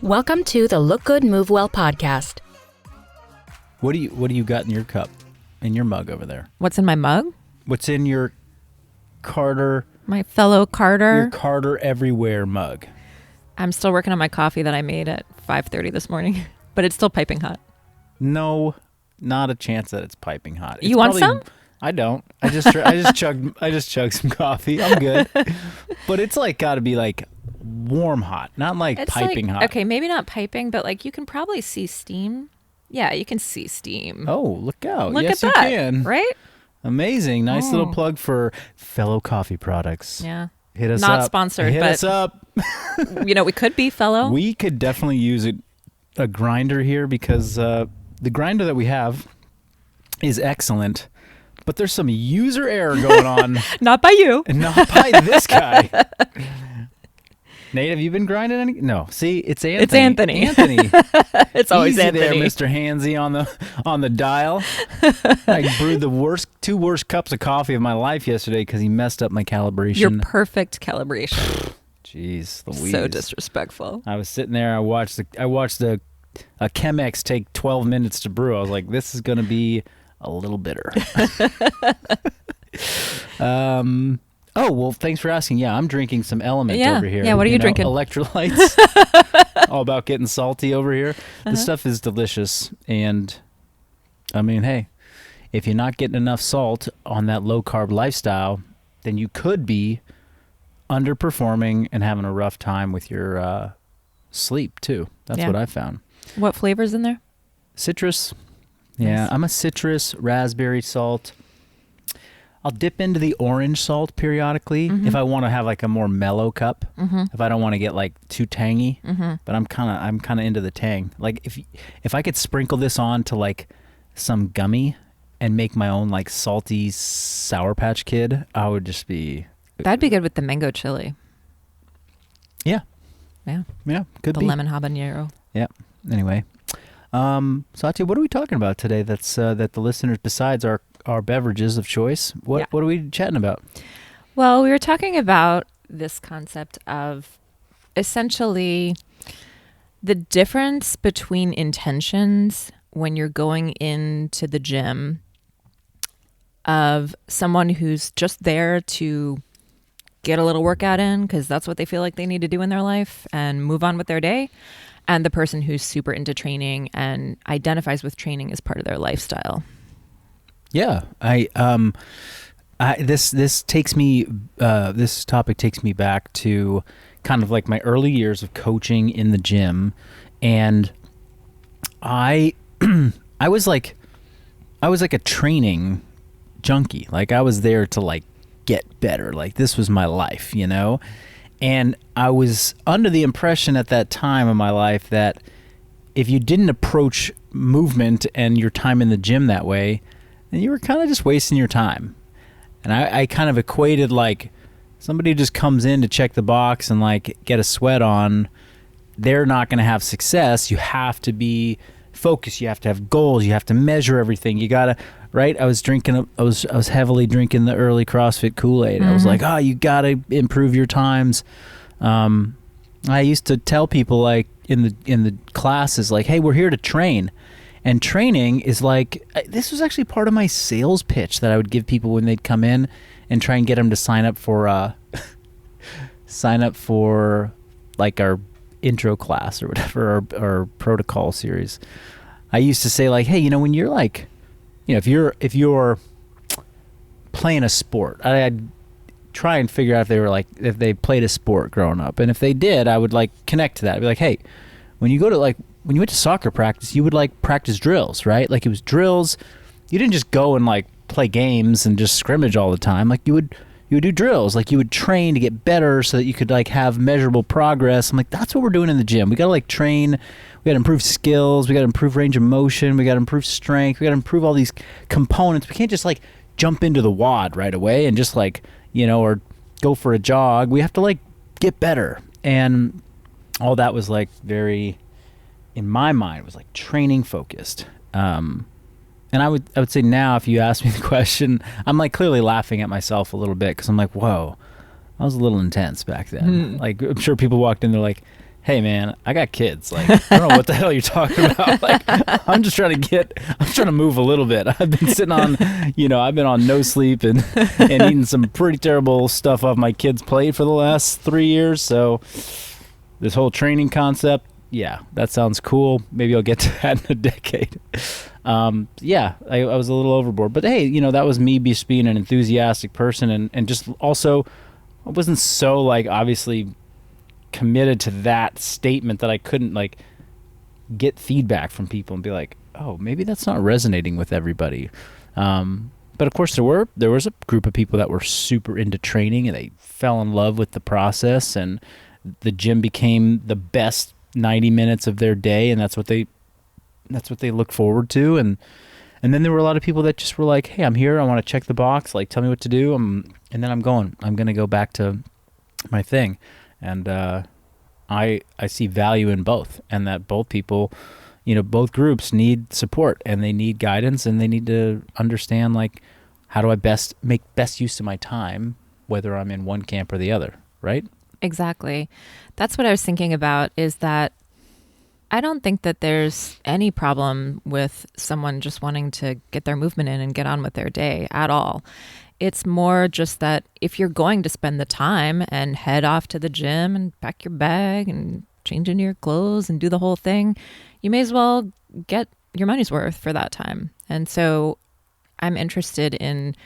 Welcome to the Look Good Move Well podcast. What do you got in your cup, in your mug over there? What's in my mug? What's in your Carter? My fellow Carter. Your Carter Everywhere mug. I'm still working on my coffee that I made at 5:30 this morning, but it's still piping hot. No, not a chance that it's piping hot. You want some? I don't. I just chugged some coffee. I'm good. But it's like got to be like warm hot, not like It's piping hot. Okay, maybe not piping, but like you can probably see steam. Yeah, you can see steam. Oh, look out. Look yes, at that, you can. right? Amazing. Nice little plug for fellow coffee products. Yeah. Hit us Not up. sponsored, Hit but us up. we could be fellow. We could definitely use a grinder here because the grinder that we have is excellent, but there's some user error going on. Not by you. And not by this guy. Nate, have you been grinding any? No. See, it's Anthony. It's Anthony. Anthony. It's always Easy Anthony. there, Mr. Handsy on the dial. I brewed the two worst cups of coffee of my life yesterday because he messed up my calibration. Your perfect calibration. Jeez, Louise. So disrespectful. I was sitting there. I watched a Chemex take 12 minutes to brew. I was like, this is going to be a little bitter. Oh, well, thanks for asking. Yeah, I'm drinking some Element over here. Yeah, what are you drinking? Electrolytes. All about getting salty over here. This stuff is delicious. And, I mean, hey, if you're not getting enough salt on that low-carb lifestyle, then you could be underperforming and having a rough time with your sleep, too. That's what I found. What flavor's in there? Citrus. Yeah, Nice. I'm a citrus, raspberry salt. I'll dip into the orange salt periodically if I want to have like a more mellow cup. If I don't want to get like too tangy, but I'm kind of into the tang. Like if I could sprinkle this on to like some gummy and make my own like salty Sour Patch Kid, I would just be. That'd be good with the mango chili. Yeah. Yeah. Yeah. Could The be. lemon habanero. Yeah. Anyway, Satya, what are we talking about today? That's that the listeners, besides our beverages of choice, what are we chatting about? Well, we were talking about this concept of essentially the difference between intentions when you're going into the gym of someone who's just there to get a little workout in because that's what they feel like they need to do in their life and move on with their day, and the person who's super into training and identifies with training as part of their lifestyle. Yeah, this topic takes me back to kind of like my early years of coaching in the gym, and I was like a training junkie. Like I was there to like get better. Like this was my life, you know? And I was under the impression at that time of my life that if you didn't approach movement and your time in the gym that way, then you were kind of just wasting your time. And I kind of equated like somebody who just comes in to check the box and like get a sweat on, they're not going to have success. You have to be focused. You have to have goals. You have to measure everything. You got to, right? I was heavily drinking the early CrossFit Kool-Aid. I was like, oh, you got to improve your times. I used to tell people like in the classes, like, hey, we're here to train. And training is like, this was actually part of my sales pitch that I would give people when they'd come in and try and get them to sign up for like our intro class or whatever, our protocol series. I used to say like, hey, you know, when you're like, you know, if you're playing a sport, I'd try and figure out if they played a sport growing up. And if they did, I would like connect to that. I'd be like, hey, when you went to soccer practice, you would like practice drills, right? Like it was drills. You didn't just go and like play games and just scrimmage all the time. Like you would do drills. Like you would train to get better so that you could like have measurable progress. I'm like, that's what we're doing in the gym. We got to like train. We got to improve skills. We got to improve range of motion. We got to improve strength. We got to improve all these components. We can't just like jump into the WOD right away and just like, you know, or go for a jog. We have to like get better. And all that was like very, in my mind, was like training focused. And I would say now, if you ask me the question, I'm like clearly laughing at myself a little bit because I'm like, whoa, I was a little intense back then. Like I'm sure people walked in, they're like, hey man, I got kids. Like, I don't know what the hell you're talking about. Like, I'm trying to move a little bit. I've been sitting on, I've been on no sleep and eating some pretty terrible stuff off my kids' plate for the last 3 years. So this whole training concept, yeah, that sounds cool. Maybe I'll get to that in a decade. I was a little overboard, but hey, that was me just being an enthusiastic person and just also I wasn't so like obviously committed to that statement that I couldn't like get feedback from people and be like, oh, maybe that's not resonating with everybody. But of course there was a group of people that were super into training and they fell in love with the process and the gym became the best 90 minutes of their day, and that's what they look forward to. And then there were a lot of people that just were like, hey, I'm here, I want to check the box, like tell me what to do, and then I'm going to go back to my thing. And I see value in both, and that both people, both groups need support and they need guidance and they need to understand like, how do I make best use of my time, whether I'm in one camp or the other, right? Exactly. That's what I was thinking about, is that I don't think that there's any problem with someone just wanting to get their movement in and get on with their day at all. It's more just that if you're going to spend the time and head off to the gym and pack your bag and change into your clothes and do the whole thing, you may as well get your money's worth for that time. And so I'm interested in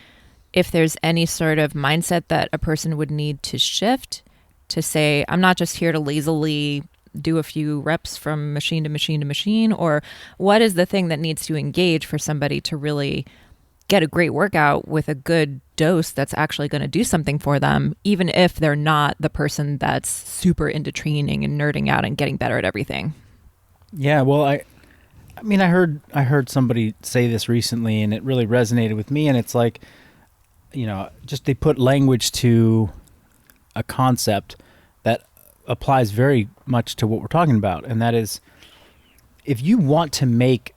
if there's any sort of mindset that a person would need to shift to say, I'm not just here to lazily do a few reps from machine to machine to machine, or what is the thing that needs to engage for somebody to really get a great workout with a good dose that's actually going to do something for them, even if they're not the person that's super into training and nerding out and getting better at everything. Yeah, well, I heard somebody say this recently and it really resonated with me, and it's like, just they put language to a concept that applies very much to what we're talking about, and that is, if you want to make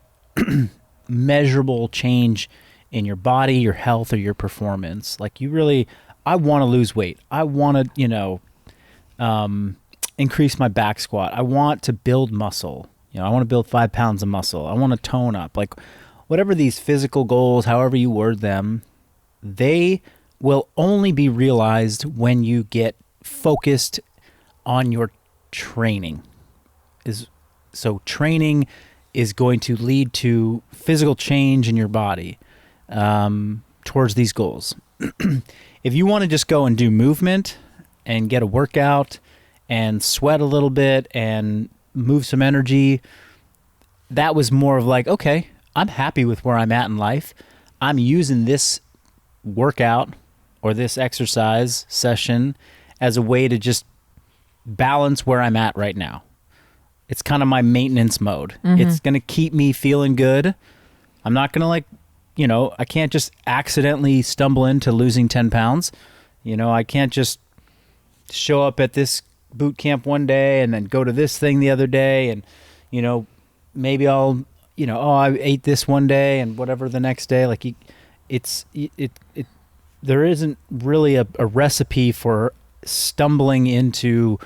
measurable change in your body, your health, or your performance, like I want to lose weight, I want to increase my back squat, I want to build muscle, I want to build 5 pounds of muscle, I want to tone up, like whatever these physical goals, however you word them, they will only be realized when you get focused on your training. So training is going to lead to physical change in your body towards these goals. If you want to just go and do movement and get a workout and sweat a little bit and move some energy, that was more of like, okay, I'm happy with where I'm at in life. I'm using this workout or this exercise session as a way to just balance where I'm at right now. It's kind of my maintenance mode. Mm-hmm. It's going to keep me feeling good. I'm not going to I can't just accidentally stumble into losing 10 pounds. I can't just show up at this boot camp one day and then go to this thing the other day. And, maybe I'll, I ate this one day and whatever the next day. Like there isn't really a recipe for stumbling into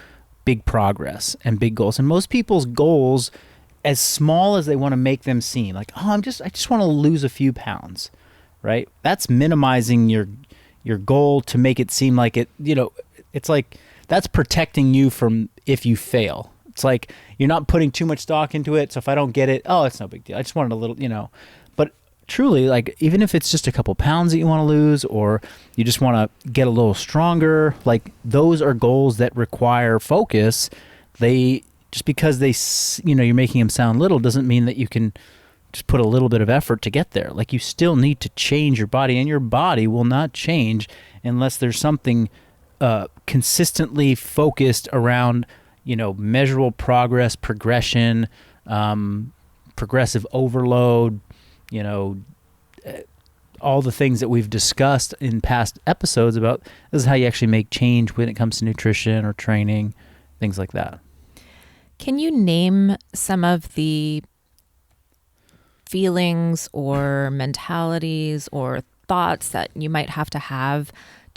big progress and big goals. And most people's goals, as small as they want to make them seem, like, oh, I just want to lose a few pounds, right? That's minimizing your goal to make it seem like it, it's like that's protecting you from if you fail. It's like you're not putting too much stock into it. So if I don't get it, oh, it's no big deal. I just wanted a little, but truly, like, even if it's just a couple pounds that you want to lose, or you just want to get a little stronger, like, those are goals that require focus. Just because you're making them sound little doesn't mean that you can just put a little bit of effort to get there. Like, you still need to change your body, and your body will not change unless there's something consistently focused around, measurable progress, progression, progressive overload, all the things that we've discussed in past episodes about this is how you actually make change when it comes to nutrition or training, things like that. Can you name some of the feelings or mentalities or thoughts that you might have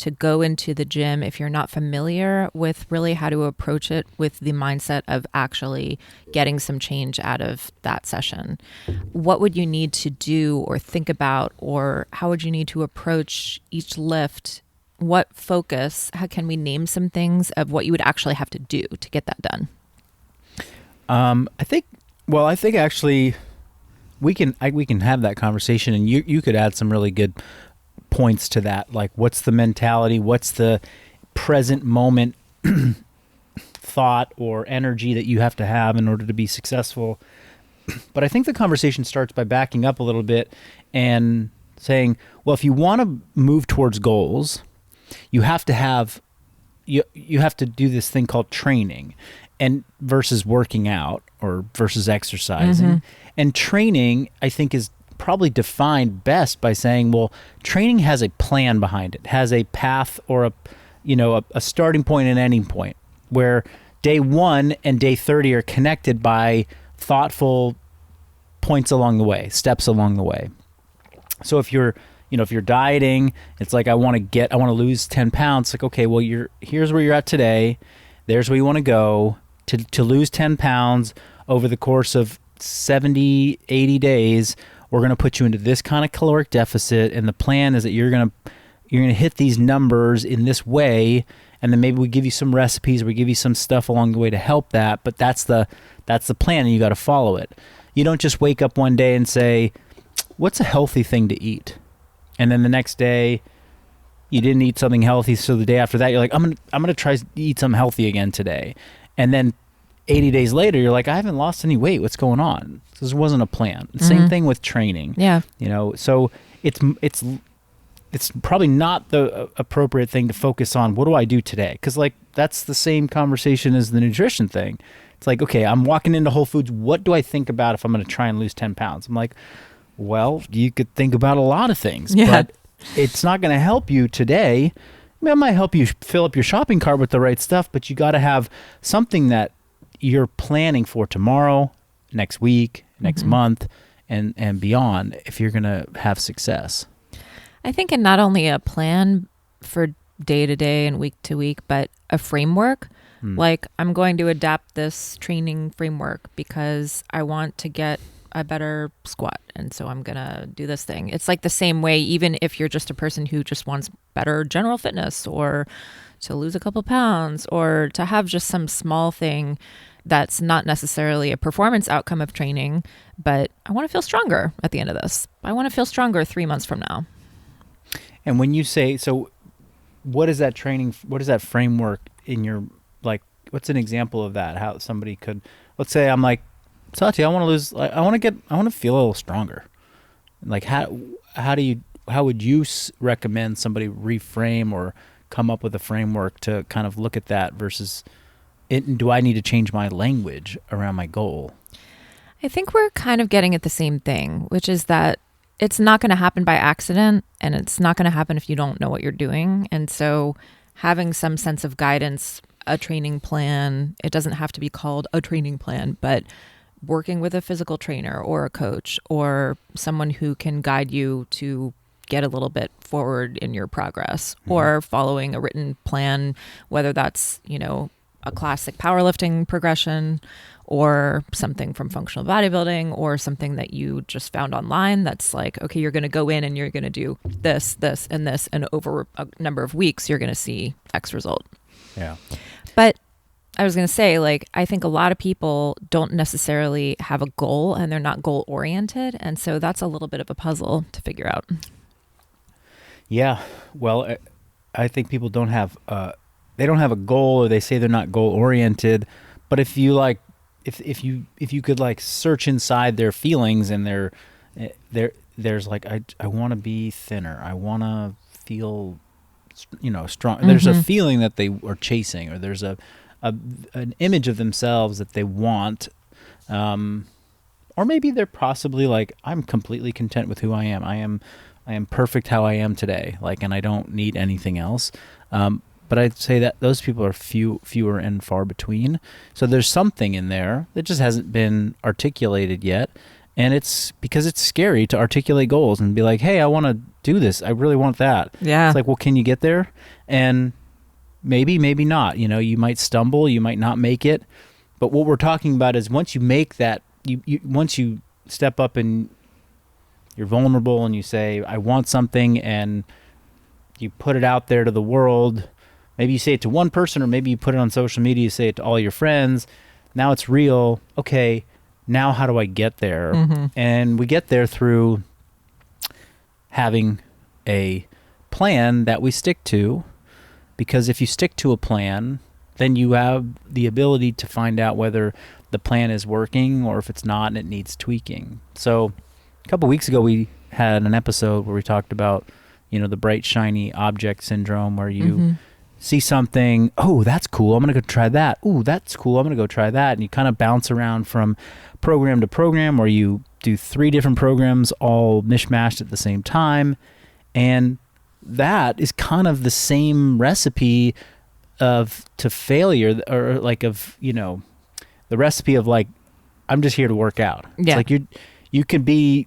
to go into the gym if you're not familiar with really how to approach it with the mindset of actually getting some change out of that session? What would you need to do or think about, or how would you need to approach each lift? What focus? How can we name some things of what you would actually have to do to get that done? I think actually we can have that conversation, and you could add some really good points to that. Like, what's the mentality? What's the present moment thought or energy that you have to have in order to be successful? But I think the conversation starts by backing up a little bit and saying, well, if you want to move towards goals, you have to have you have to do this thing called training, and versus working out or versus exercising. Mm-hmm. And training, I think, is probably defined best by saying, well, training has a plan behind it, has a path or a starting point and ending point, where day 1 and day 30 are connected by thoughtful points along the way, steps along the way. So if you're dieting, it's like, I want to lose 10 pounds. Like, okay, well, here's where you're at today. There's where you want to go to lose 10 pounds over the course of 70, 80 days. We're going to put you into this kind of caloric deficit, and the plan is that you're going to hit these numbers in this way, and then maybe we give you some recipes, or we give you some stuff along the way to help that, but that's the plan, and you got to follow it. You don't just wake up one day and say, what's a healthy thing to eat? And then the next day you didn't eat something healthy, so the day after that you're like, I'm going to try to eat something healthy again today. And then 80 days later, you're like, I haven't lost any weight. What's going on? This wasn't a plan. Mm-hmm. Same thing with training. Yeah. So it's probably not the appropriate thing to focus on. What do I do today? Because like, that's the same conversation as the nutrition thing. It's like, okay, I'm walking into Whole Foods. What do I think about if I'm going to try and lose 10 pounds? I'm like, well, you could think about a lot of things, but it's not going to help you today. I mean, it might help you fill up your shopping cart with the right stuff, but you got to have something that you're planning for tomorrow, next week, next month, and beyond if you're going to have success. I think in not only a plan for day to day and week to week, but a framework. Like, I'm going to adapt this training framework because I want to get a better squat, and so I'm gonna do this thing. It's like the same way, even if you're just a person who just wants better general fitness, or to lose a couple pounds, or to have just some small thing that's not necessarily a performance outcome of training, but I want to feel stronger at the end of this. I want to feel stronger 3 months from now. And when you say, so what is that training, what is that framework in your, like, what's an example of that? How somebody could, let's say I'm like, Satya, I want to feel a little stronger. Like, how would you recommend somebody reframe or come up with a framework to kind of look at that versus do I need to change my language around my goal? I think we're kind of getting at the same thing, which is that it's not going to happen by accident, and it's not going to happen if you don't know what you're doing. And so having some sense of guidance, a training plan, it doesn't have to be called a training plan, but working with a physical trainer or a coach or someone who can guide you to get a little bit forward in your progress, or following a written plan, whether that's, a classic powerlifting progression or something from functional bodybuilding or something that you just found online that's like, okay, you're going to go in and you're going to do this, this, and this, and over a number of weeks, you're going to see X result. Yeah. But I was going to say, like, I think a lot of people don't necessarily have a goal, and they're not goal oriented. And so that's a little bit of a puzzle to figure out. Yeah. Well, I think people don't have a goal, or they say they're not goal oriented. But if you like, if you could like search inside their feelings, and there's like, I want to be thinner. I want to feel, strong. There's a feeling that they are chasing, or there's an image of themselves that they want, or maybe they're possibly like, I'm completely content with who I am. I am perfect how I am today, like, and I don't need anything else. But I'd say that those people are fewer and far between. So there's something in there that just hasn't been articulated yet, And it's because it's scary to articulate goals and be like, hey, I want to do this. I really want that. Yeah. It's like, well, can you get there? And maybe not. You know, you might stumble, you might not make it. But what we're talking about is once you make that, once you step up and you're vulnerable and you say, I want something, and you put it out there to the world. Maybe you say it to one person, or maybe you put it on social media, you say it to all your friends. Now it's real. Okay, now how do I get there? Mm-hmm. And we get there through having a plan that we stick to, because if you stick to a plan, then you have the ability to find out whether the plan is working or if it's not and it needs tweaking. So a couple weeks ago, we had an episode where we talked about, you know, the bright, shiny object syndrome, where you see something, oh, that's cool, I'm going to go try that. Oh, that's cool, I'm going to go try that. And you kind of bounce around from program to program, or you do 3 different programs all mishmashed at the same time. And that is kind of the same recipe to failure, or like of, you know, the recipe of like, I'm just here to work out. Yeah. It's like you could be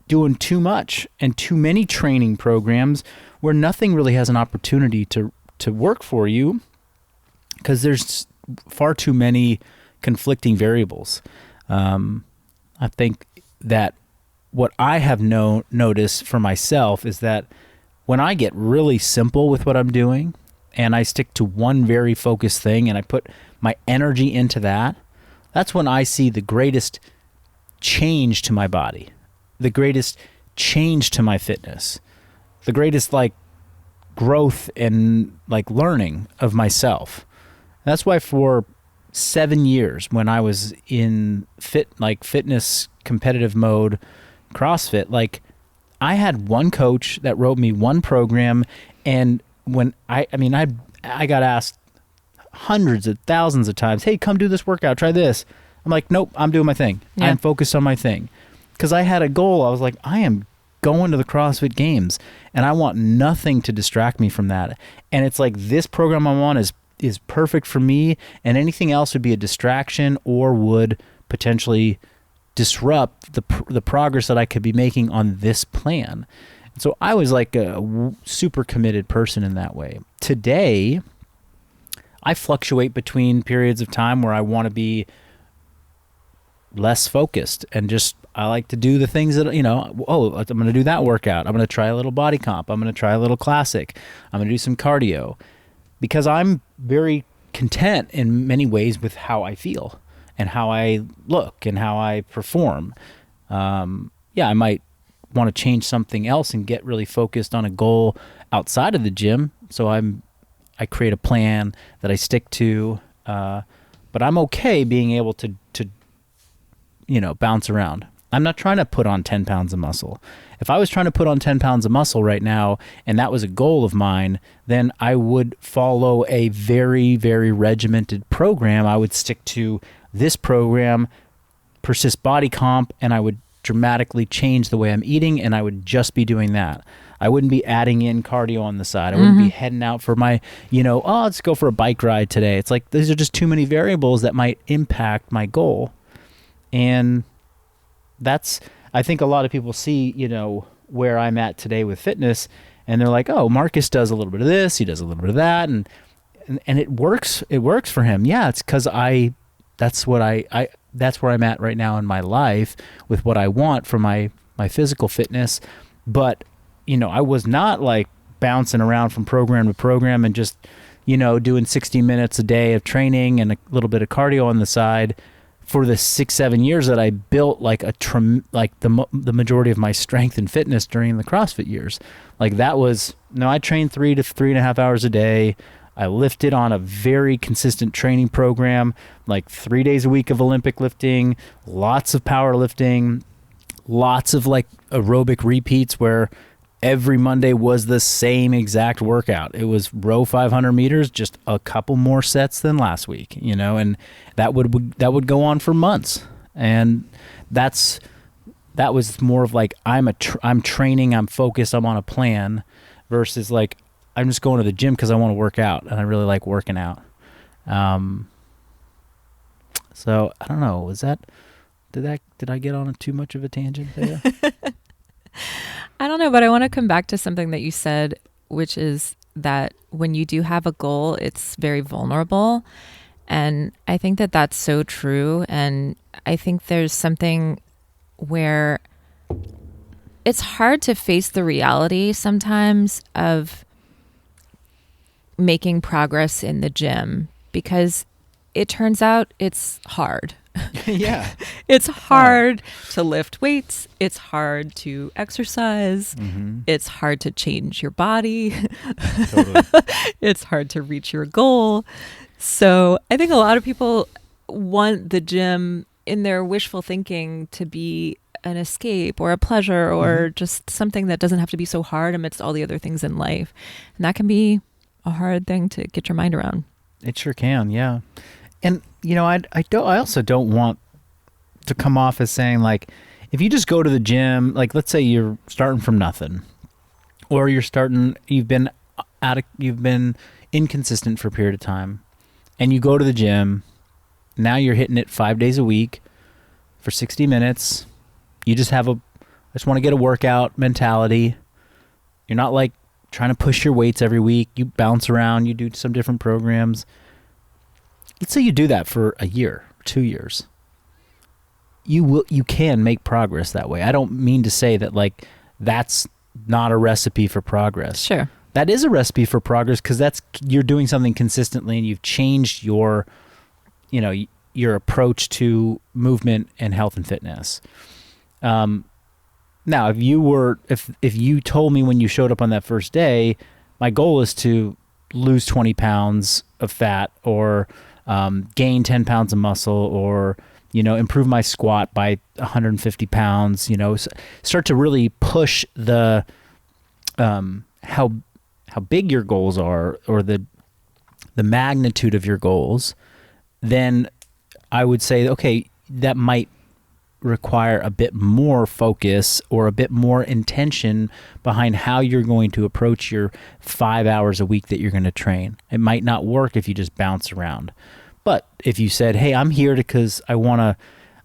doing too much and too many training programs where nothing really has an opportunity to work for you, because there's far too many conflicting variables. I think that what I have noticed for myself is that when I get really simple with what I'm doing and I stick to one very focused thing and I put my energy into that, that's when I see the greatest change to my body, the greatest change to my fitness, the greatest like growth and like learning of myself. That's why for 7 years, when I was in fitness competitive mode, CrossFit, like I had one coach that wrote me one program, and when I got asked hundreds of thousands of times, hey, come do this workout, try this. I'm like, nope, I'm doing my thing. Yeah. I'm focused on my thing. Because I had a goal. I was like, I am going to the CrossFit Games, and I want nothing to distract me from that. And it's like, this program I'm on is perfect for me, and anything else would be a distraction or would potentially disrupt the progress that I could be making on this plan. So I was like a super committed person in that way. Today, I fluctuate between periods of time where I want to be less focused and just, I like to do the things that, you know, oh, I'm going to do that workout. I'm going to try a little body comp. I'm going to try a little classic. I'm going to do some cardio, because I'm very content in many ways with how I feel and how I look and how I perform. I might want to change something else and get really focused on a goal outside of the gym. So I create a plan that I stick to, but I'm okay being able to bounce around. I'm not trying to put on 10 pounds of muscle. If I was trying to put on 10 pounds of muscle right now, and that was a goal of mine, then I would follow a very, very regimented program. I would stick to this program, persist body comp, and I would dramatically change the way I'm eating, and I would just be doing that. I wouldn't be adding in cardio on the side. I wouldn't be heading out for my, let's go for a bike ride today. It's like, these are just too many variables that might impact my goal. And I think a lot of people see, where I'm at today with fitness, and they're like, oh, Marcus does a little bit of this, he does a little bit of that, and it works. It works for him. Yeah, it's because that's where I'm at right now in my life with what I want for my physical fitness. But, I was not like bouncing around from program to program and just, doing 60 minutes a day of training and a little bit of cardio on the side for the 6-7 years that I built like the majority of my strength and fitness during the CrossFit years. Like that was, I trained 3 to 3.5 hours a day. I lifted on a very consistent training program, like 3 days a week of Olympic lifting, lots of power lifting, lots of like aerobic repeats where every Monday was the same exact workout. It was row 500 meters, just a couple more sets than last week, and that would go on for months. And that was more of like, I'm training, I'm focused, I'm on a plan, versus like, I'm just going to the gym because I want to work out and I really like working out. So I don't know, was that Did I get on too much of a tangent there? I don't know, but I want to come back to something that you said, which is that when you do have a goal, it's very vulnerable. And I think that that's so true. And I think there's something where it's hard to face the reality sometimes of making progress in the gym because it turns out it's hard. Yeah. It's hard to lift weights. It's hard to exercise. Mm-hmm. It's hard to change your body. Totally. It's hard to reach your goal. So I think a lot of people want the gym in their wishful thinking to be an escape or a pleasure or just something that doesn't have to be so hard amidst all the other things in life. And that can be a hard thing to get your mind around. It sure can, yeah. And I also don't want to come off as saying like, if you just go to the gym, like let's say you're starting from nothing, or you've been inconsistent for a period of time, and you go to the gym, now you're hitting it 5 days a week for 60 minutes. You just I just want to get a workout mentality. You're not like trying to push your weights every week. You bounce around, you do some different programs. Let's say you do that for a year, 2 years. You can make progress that way. I don't mean to say that like that's not a recipe for progress. Sure. That is a recipe for progress because you're doing something consistently and you've changed your approach to movement and health and fitness. Now, if you told me when you showed up on that first day, my goal is to lose 20 pounds of fat or gain 10 pounds of muscle or, improve my squat by 150 pounds, start to really push the, how big your goals are or the magnitude of your goals, then I would say, okay, that might require a bit more focus or a bit more intention behind how you're going to approach your 5 hours a week that you're going to train. It might not work if you just bounce around. But if you said, hey, I'm here because I want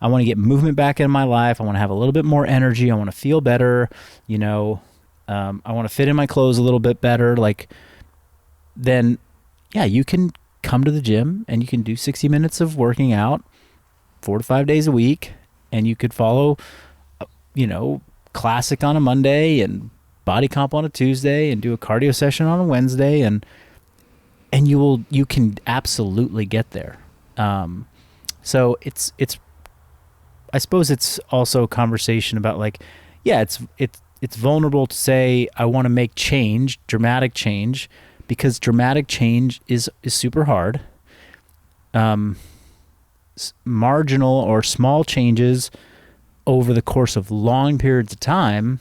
to get movement back in my life. I want to have a little bit more energy. I want to feel better. I want to fit in my clothes a little bit better. Then yeah, you can come to the gym and you can do 60 minutes of working out 4 to 5 days a week. And you could follow, classic on a Monday and body comp on a Tuesday and do a cardio session on a Wednesday. And you can absolutely get there. So it's, I suppose it's also a conversation about like, yeah, it's vulnerable to say, I want to make change, dramatic change, because dramatic change is super hard. Marginal or small changes over the course of long periods of time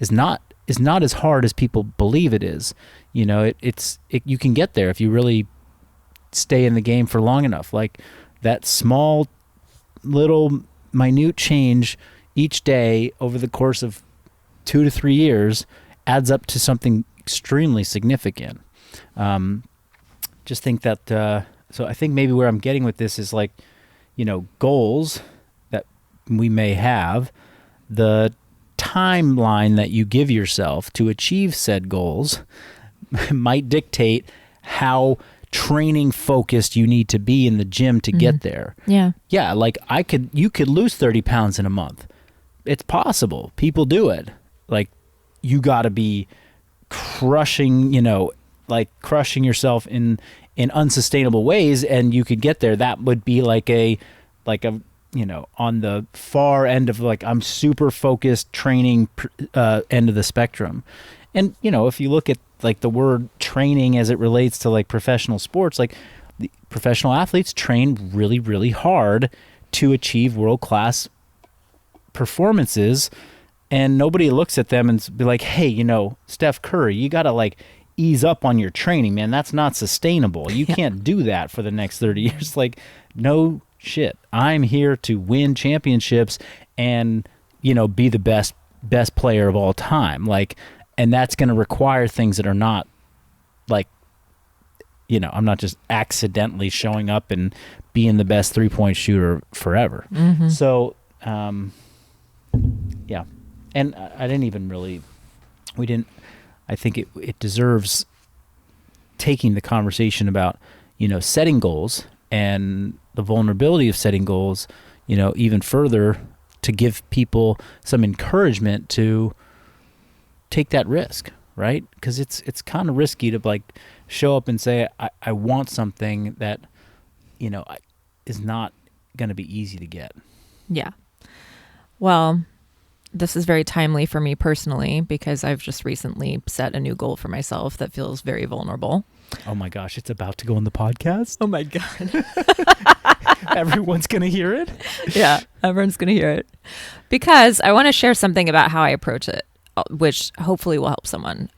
is not as hard as people believe it is. You can get there if you really stay in the game for long enough. Like that small little minute change each day over the course of 2 to 3 years adds up to something extremely significant. Just think that, so I think maybe where I'm getting with this is like, goals that we may have, the timeline that you give yourself to achieve said goals might dictate how training focused you need to be in the gym to get there. Yeah. Yeah. Like you could lose 30 pounds in a month. It's possible. People do it. Like you got to be crushing yourself in unsustainable ways, and you could get there. That would be like a on the far end of like, I'm super focused training end of the spectrum. And, if you look at like the word training as it relates to like professional sports, like the professional athletes train really, really hard to achieve world-class performances. And nobody looks at them and be like, hey, Steph Curry, you got to like ease up on your training, man. That's not sustainable. You can't do that for the next 30 years. Like, no shit. I'm here to win championships and, be the best player of all time. Like, and that's going to require things that are not like, I'm not just accidentally showing up and being the best 3-point shooter forever. Mm-hmm. So, Yeah. And I didn't even really, I think it deserves taking the conversation about, setting goals and the vulnerability of setting goals, even further, to give people some encouragement to take that risk, right? Because it's kind of risky to like show up and say, I want something that, is not going to be easy to get. Yeah. Well, this is very timely for me personally because I've just recently set a new goal for myself that feels very vulnerable. Oh my gosh, it's about to go on the podcast. Oh my God. Everyone's going to hear it. Yeah, everyone's going to hear it. Because I want to share something about how I approach it, which hopefully will help someone.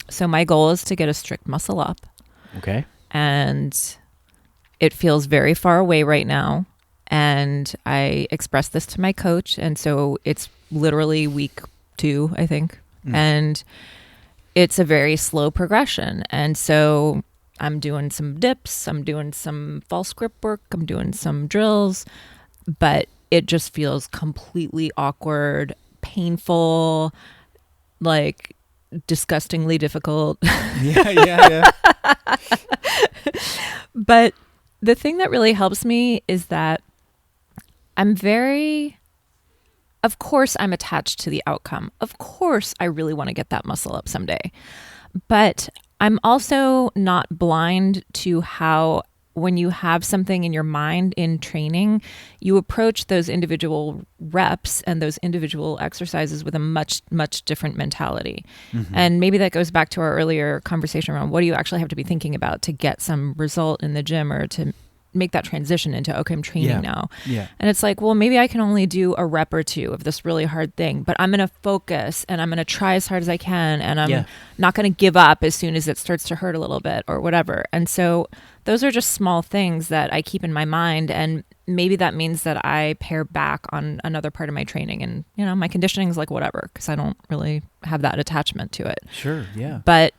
So my goal is to get a strict muscle up. Okay. And it feels very far away right now. And I expressed this to my coach. And so it's literally week 2, I think. And it's a very slow progression. And so I'm doing some dips, I'm doing some false grip work, I'm doing some drills, but it just feels completely awkward, painful, like disgustingly difficult. Yeah. But the thing that really helps me is that of course I'm attached to the outcome. Of course I really want to get that muscle up someday. But I'm also not blind to how when you have something in your mind in training, you approach those individual reps and those individual exercises with a much, much different mentality. Mm-hmm. And maybe that goes back to our earlier conversation around what do you actually have to be thinking about to get some result in the gym or to make that transition into, okay, I'm training now. Yeah. And it's like, well, maybe I can only do a rep or 2 of this really hard thing, but I'm going to focus and I'm going to try as hard as I can. And I'm not going to give up as soon as it starts to hurt a little bit or whatever. And so those are just small things that I keep in my mind. And maybe that means that I pare back on another part of my training and, my conditioning is like whatever, because I don't really have that attachment to it. Sure. Yeah. But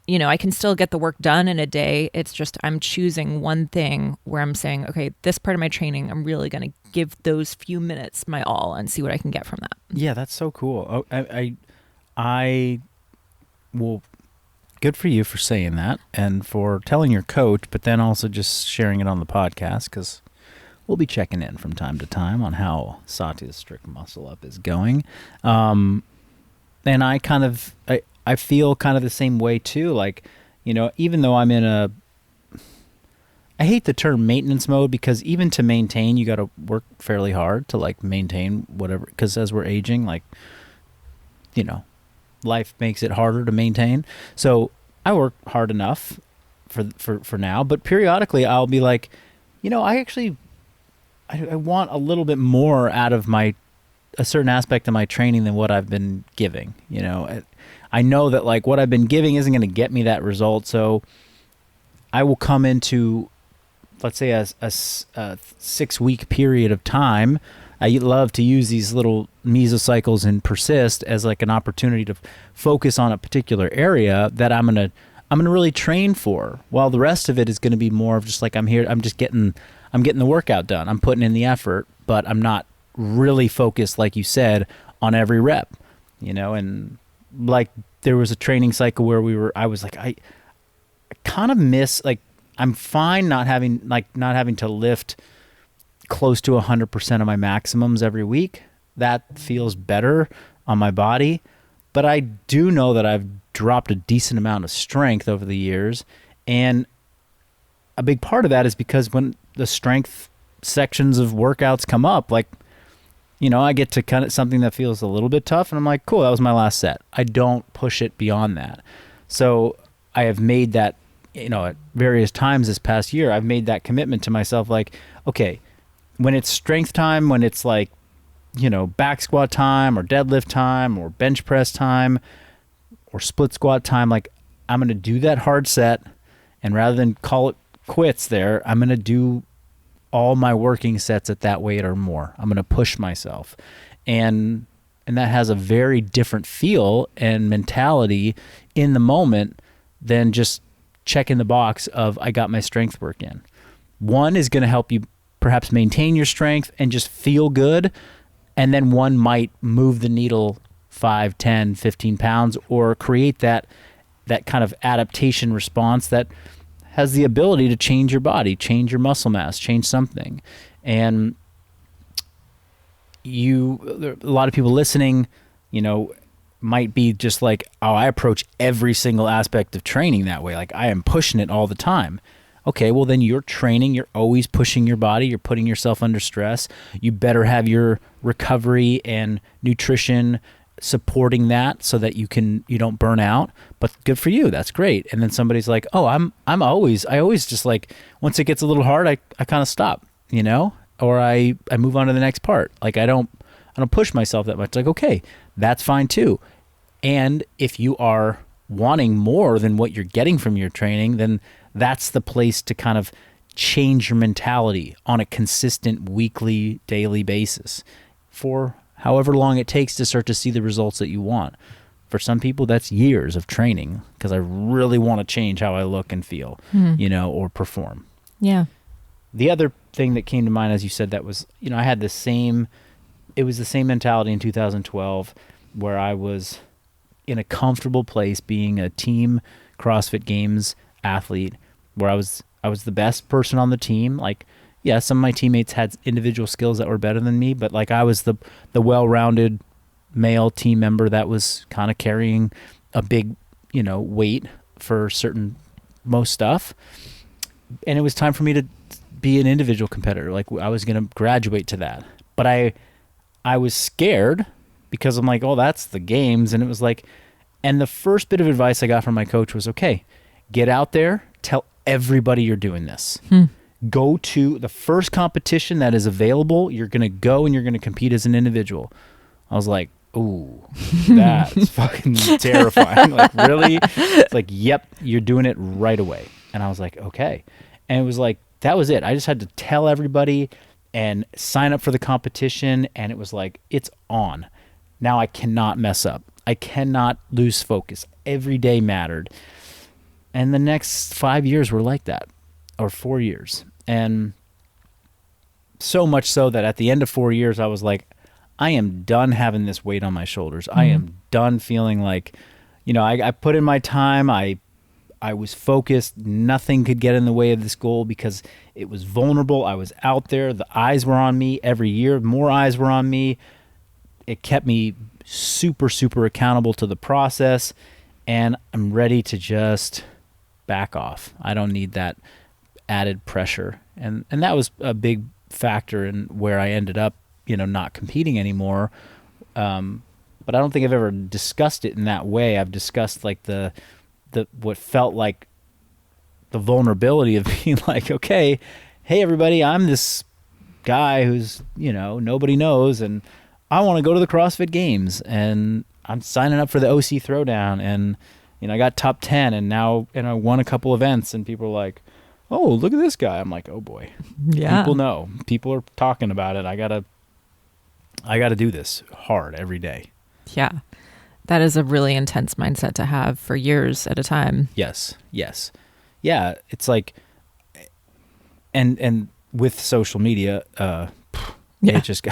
I can still get the work done in a day. It's just I'm choosing one thing where I'm saying, okay, this part of my training, I'm really going to give those few minutes my all and see what I can get from that. Yeah, that's so cool. I will. Good for you for saying that and for telling your coach, but then also just sharing it on the podcast because we'll be checking in from time to time on how Satya's strict muscle up is going. And I feel kind of the same way too. Like, even though I'm in I hate the term maintenance mode because even to maintain, you got to work fairly hard to like maintain whatever, because as we're aging, like, life makes it harder to maintain. So I work hard enough for now, but periodically I'll be like, I want a little bit more out of a certain aspect of my training than what I've been giving, I know that like what I've been giving isn't going to get me that result. So I will come into, let's say a 6-week period of time. I love to use these little mesocycles and persist as like an opportunity to focus on a particular area that I'm going to really train for, while the rest of it is going to be more of just like, I'm getting the workout done. I'm putting in the effort, but I'm not really focused, like you said, on every rep, and like there was a training cycle where I was like, I kind of miss, like, I'm fine not having to lift close to 100% of my maximums every week. That feels better on my body, but I do know that I've dropped a decent amount of strength over the years. And a big part of that is because when the strength sections of workouts come up, like, I get to kind of something that feels a little bit tough and I'm like, cool, that was my last set. I don't push it beyond that. So I have made that, at various times this past year, I've made that commitment to myself. Like, okay, when it's strength time, when it's like, back squat time or deadlift time or bench press time or split squat time, like I'm going to do that hard set. And rather than call it quits there, I'm going to do all my working sets at that weight or more. I'm going to push myself. And that has a very different feel and mentality in the moment than just checking the box of I got my strength work in. One is going to help you perhaps maintain your strength and just feel good. And then one might move the needle 5, 10, 15 pounds or create that kind of adaptation response that has the ability to change your body, change your muscle mass, change something. And a lot of people listening, might be just like, oh, I approach every single aspect of training that way. Like I am pushing it all the time. Okay, well then you're training, you're always pushing your body, you're putting yourself under stress. You better have your recovery and nutrition supporting that so that you don't burn out. But good for you, that's great. And then somebody's like, oh, I always just like, once it gets a little hard, I kind of stop, or I move on to the next part. Like I don't push myself that much. Like, okay, that's fine too. And if you are wanting more than what you're getting from your training, then that's the place to kind of change your mentality on a consistent weekly, daily basis for however long it takes to start to see the results that you want. For some people, that's years of training because I really want to change how I look and feel, or perform. Yeah. The other thing that came to mind as you said that was, I had the same mentality in 2012 where I was in a comfortable place being a team CrossFit Games athlete where I was the best person on the team. Like, yeah, some of my teammates had individual skills that were better than me, but like I was the well-rounded male team member that was kind of carrying a big, weight for most stuff. And it was time for me to be an individual competitor. Like I was going to graduate to that, but I was scared because I'm like, oh, that's the games. And it was like, and the first bit of advice I got from my coach was, okay, get out there, tell everybody you're doing this. Go to the first competition that is available. You're going to go and you're going to compete as an individual. I was like, ooh, that's fucking terrifying. Like, really? It's like, yep, you're doing it right away. And I was like, okay. And it was like, that was it. I just had to tell everybody and sign up for the competition. And it was like, it's on. Now I cannot mess up. I cannot lose focus. Every day mattered. And the next 5 years were like that, or 4 years. And so much so that at the end of 4 years, I was like, I am done having this weight on my shoulders. I am done feeling like, I put in my time. I was focused. Nothing could get in the way of this goal because it was vulnerable. I was out there. The eyes were on me every year. More eyes were on me. It kept me super, super accountable to the process. And I'm ready to just back off. I don't need that added pressure. And that was a big factor in where I ended up, not competing anymore. But I don't think I've ever discussed it in that way. I've discussed like the what felt like the vulnerability of being like, okay, hey everybody, I'm this guy who's, nobody knows, and I want to go to the CrossFit Games, and I'm signing up for the OC Throwdown, and I got top 10, and I won a couple events, and people are like, oh, look at this guy. I'm like, oh boy, yeah. People know, people are talking about it. I gotta do this hard every day. Yeah. That is a really intense mindset to have for years at a time. Yes. Yeah, it's like, and with social media, it just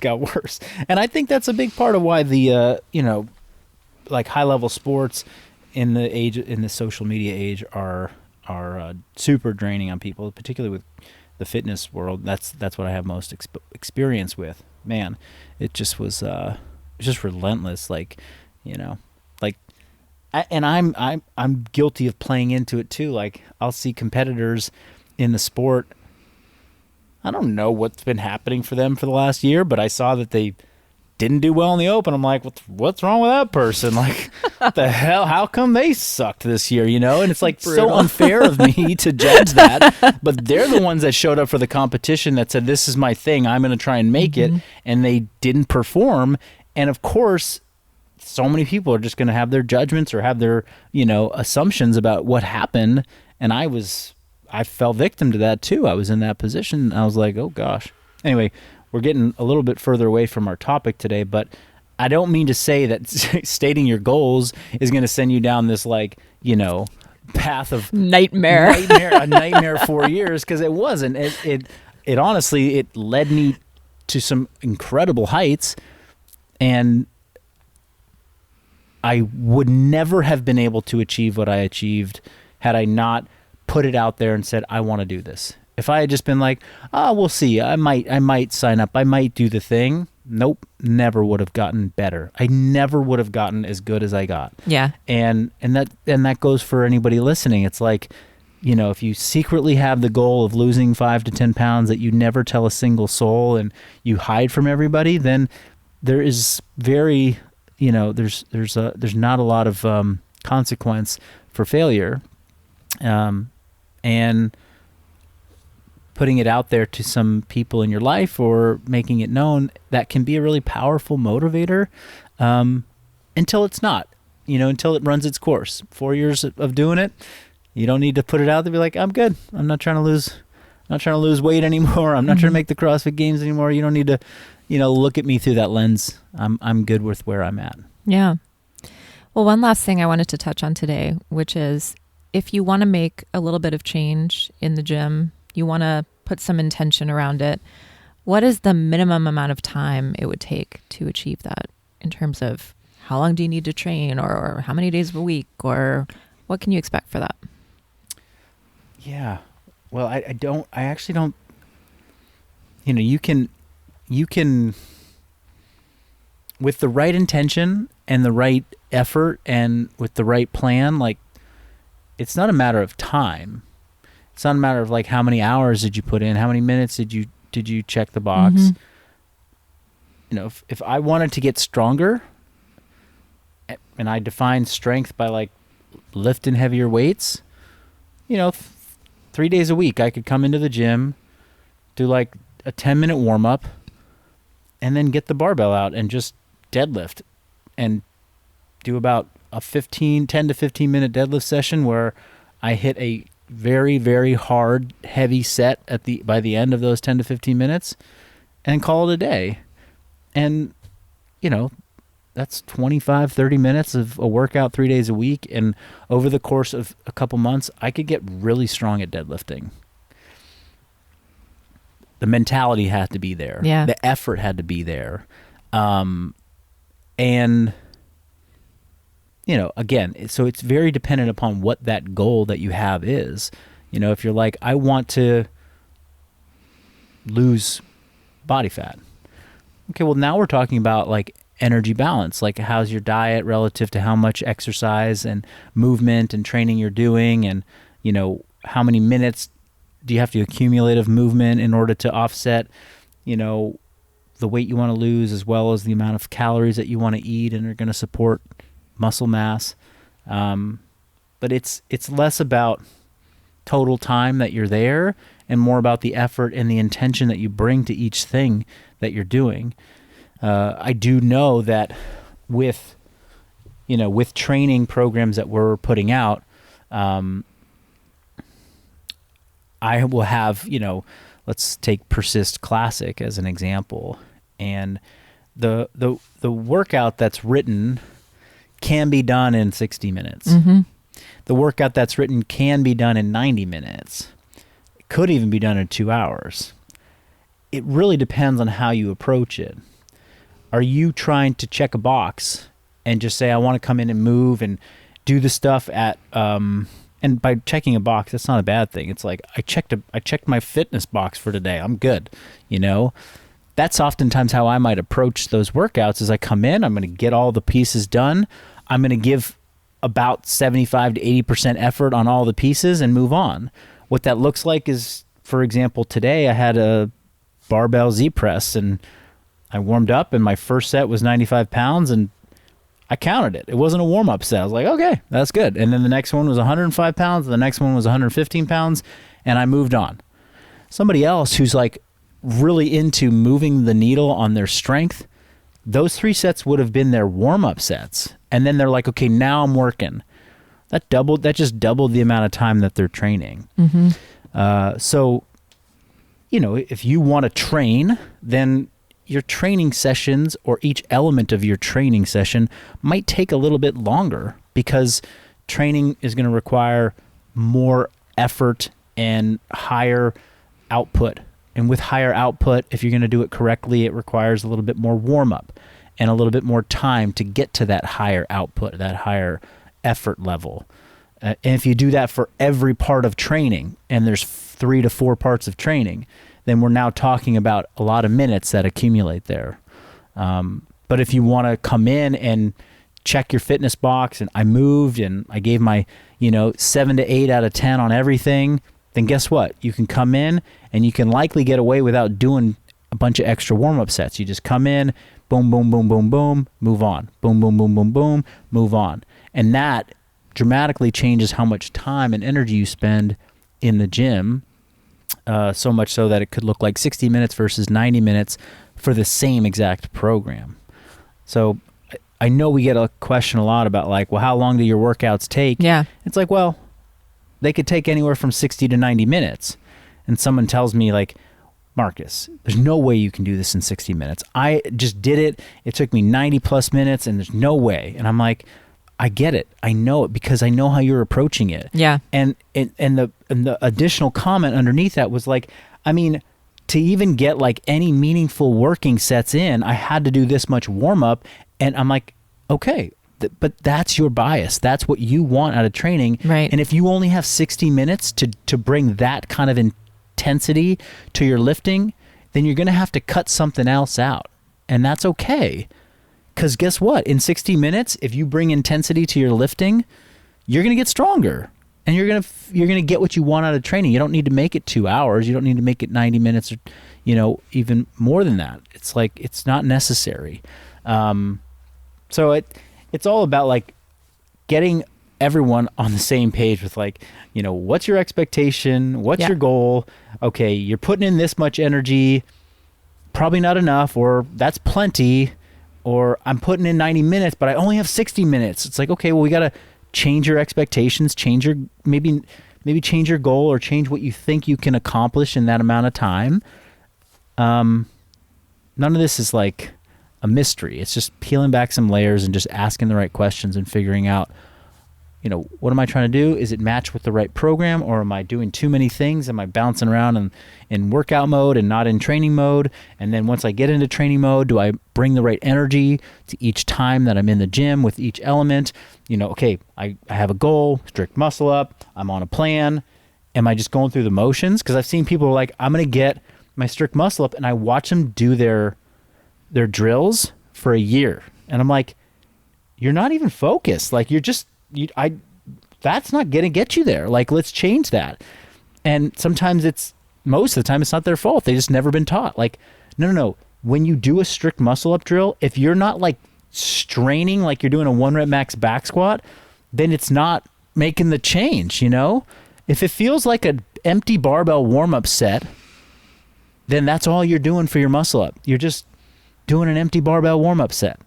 got worse. And I think that's a big part of why the like high level sports in the social media age are super draining on people, particularly with the fitness world. That's what I have most experience with. Man, it just was just relentless. Like, I'm guilty of playing into it too. Like, I'll see competitors in the sport. I don't know what's been happening for them for the last year, but I saw that they didn't do well in the Open. I'm like, what's wrong with that person? Like, what the hell? How come they sucked this year? And it's like so unfair of me to judge that. But they're the ones that showed up for the competition that said, this is my thing. I'm going to try and make it. And they didn't perform. And of course, so many people are just going to have their judgments or have their, assumptions about what happened. And I fell victim to that too. I was in that position. I was like, oh gosh. Anyway, we're getting a little bit further away from our topic today, but I don't mean to say that stating your goals is going to send you down this path of nightmare a nightmare 4 years, because it wasn't. it honestly, it led me to some incredible heights, and I would never have been able to achieve what I achieved had I not put it out there and said, I want to do this. If I had just been like, oh, we'll see, I might sign up, I might do the thing. Nope, never would have gotten better. I never would have gotten as good as I got. Yeah. And that goes for anybody listening. It's like, you know, if you secretly have the goal of losing 5 to 10 pounds that you never tell a single soul and you hide from everybody, then there is very, you know, there's not a lot of consequence for failure. And putting it out there to some people in your life or making it known, that can be a really powerful motivator, until it's not, you know, until it runs its course. 4 years of doing it, you don't need to put it out there. Be like, I'm good. I'm not trying to lose weight anymore. I'm not trying to make the CrossFit Games anymore. You don't need to, you know, look at me through that lens. I'm good with where I'm at. Yeah. Well, one last thing I wanted to touch on today, which is if you want to make a little bit of change in the gym, you want to put some intention around it, what is the minimum amount of time it would take to achieve that in terms of how long do you need to train or how many days a week, or what can you expect for that? Yeah. Well, I actually don't, you know, you can, with the right intention and the right effort and with the right plan, like, it's not a matter of time. It's not a matter of like how many hours did you put in, how many minutes did you check the box. You know, if I wanted to get stronger, and I define strength by like lifting heavier weights, you know, 3 days a week I could come into the gym, do like a 10-minute warm up, and then get the barbell out and just deadlift and do about a 10 to 15 minute deadlift session where I hit a very, very hard, heavy set by the end of those 10 to 15 minutes and call it a day. And, you know, that's 25, 30 minutes of a workout 3 days a week. And over the course of a couple months, I could get really strong at deadlifting. The mentality had to be there. Yeah. The effort had to be there. And, you know, again, so it's very dependent upon what that goal that you have is. You know, if you're like, I want to lose body fat. Okay, well, now we're talking about like energy balance. Like, how's your diet relative to how much exercise and movement and training you're doing, and, you know, how many minutes do you have to accumulate of movement in order to offset, you know, the weight you want to lose, as well as the amount of calories that you want to eat and are going to support muscle mass. But it's less about total time that you're there and more about the effort and the intention that you bring to each thing that you're doing. I do know that with training programs that we're putting out, I will have, you know, let's take Persist Classic as an example. And the workout that's written can be done in 60 minutes. The workout that's written can be done in 90 minutes. It could even be done in 2 hours. It really depends on how you approach it. Are you trying to check a box and just say, I want to come in and move and do the stuff at, and by checking a box, that's not a bad thing. It's like, I checked my fitness box for today. I'm good. You know, that's oftentimes how I might approach those workouts. As I come in, I'm going to get all the pieces done. I'm going to give about 75 to 80% effort on all the pieces and move on. What that looks like is, for example, today I had a barbell Z press and I warmed up and my first set was 95 pounds and I counted it. It wasn't a warm-up set. I was like, okay, that's good. And then the next one was 105 pounds. The next one was 115 pounds. And I moved on. Somebody else who's like really into moving the needle on their strength, those 3 sets would have been their warm-up sets. And then they're like, okay, now I'm working. That just doubled the amount of time that they're training. So, you know, if you want to train, then your training sessions or each element of your training session might take a little bit longer because training is going to require more effort and higher output And with higher output, if you're going to do it correctly, it requires a little bit more warm-up and a little bit more time to get to that higher output, that higher effort level. And if you do that for every part of training, and there's 3 to 4 parts of training, then we're now talking about a lot of minutes that accumulate there. But if you want to come in and check your fitness box, and I moved and I gave my 7 to 8 out of 10 on everything, then guess what? You can come in and you can likely get away without doing a bunch of extra warm-up sets. You just come in, boom, boom, boom, boom, boom, move on. Boom, boom, boom, boom, boom, move on. And that dramatically changes how much time and energy you spend in the gym, so much so that it could look like 60 minutes versus 90 minutes for the same exact program. So I know we get a question a lot about like, well, how long do your workouts take? Yeah. It's like, well, they could take anywhere from 60 to 90 minutes. And someone tells me like, Marcus, there's no way you can do this in 60 minutes. I just did it. It took me 90 plus minutes and there's no way. And I'm like, I get it. I know it because I know how you're approaching it. Yeah. And the additional comment underneath that was like, I mean, to even get like any meaningful working sets in, I had to do this much warm up. And I'm like, okay, but that's your bias. That's what you want out of training. Right. And if you only have 60 minutes to bring that kind of intensity to your lifting, then you're going to have to cut something else out. And that's okay. Because guess what? In 60 minutes, if you bring intensity to your lifting, you're going to get stronger. And you're going to get what you want out of training. You don't need to make it 2 hours. You don't need to make it 90 minutes or, even more than that. It's like, it's not necessary. So it's all about like getting everyone on the same page with like, what's your expectation? What's your goal? Okay, you're putting in this much energy, probably not enough, or that's plenty, or I'm putting in 90 minutes, but I only have 60 minutes. It's like, okay, well, we got to change your expectations, change your, maybe change your goal or change what you think you can accomplish in that amount of time. None of this is like a mystery. It's just peeling back some layers and just asking the right questions and figuring out, what am I trying to do? Is it match with the right program, or am I doing too many things? Am I bouncing around in workout mode and not in training mode? And then once I get into training mode, do I bring the right energy to each time that I'm in the gym with each element? Okay, I have a goal, strict muscle up, I'm on a plan. Am I just going through the motions? Because I've seen people who are like, I'm going to get my strict muscle up, and I watch them do their drills for a year. And I'm like, you're not even focused. Like that's not going to get you there. Like, let's change that. And sometimes most of the time it's not their fault. They just never been taught. Like, no. When you do a strict muscle up drill, if you're not like straining, like you're doing a 1 rep max back squat, then it's not making the change. If it feels like an empty barbell warm up set, then that's all you're doing for your muscle up. You're just doing an empty barbell warm up set,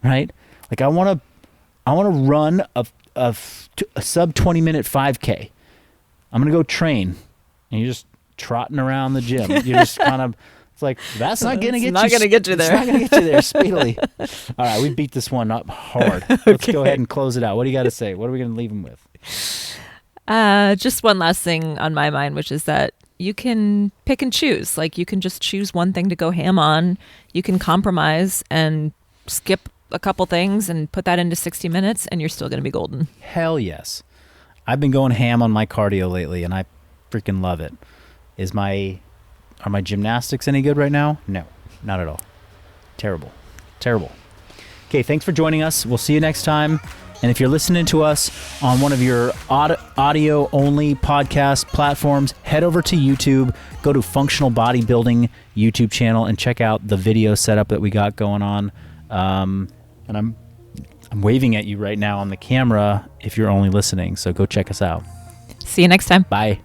right? Like I want to run a sub 20 minute 5K. I'm going to go train, and you're just trotting around the gym. You're just kind of, it's like, that's not going to get you. It's not going to get you there. It's not going to get you there speedily. All right, we beat this one up hard. Let's go ahead and close it out. What do you got to say? What are we going to leave them with? Just one last thing on my mind, which is that you can pick and choose. Like, you can just choose one thing to go ham on. You can compromise and skip a couple things and put that into 60 minutes, and you're still going to be golden. Hell yes. I've been going ham on my cardio lately, and I freaking love it. Are my gymnastics any good right now? No, not at all. Terrible. Okay, thanks for joining us. We'll see you next time. And if you're listening to us on one of your audio-only podcast platforms, head over to YouTube, go to Functional Bodybuilding YouTube channel, and check out the video setup that we got going on. And I'm waving at you right now on the camera if you're only listening, so go check us out. See you next time. Bye.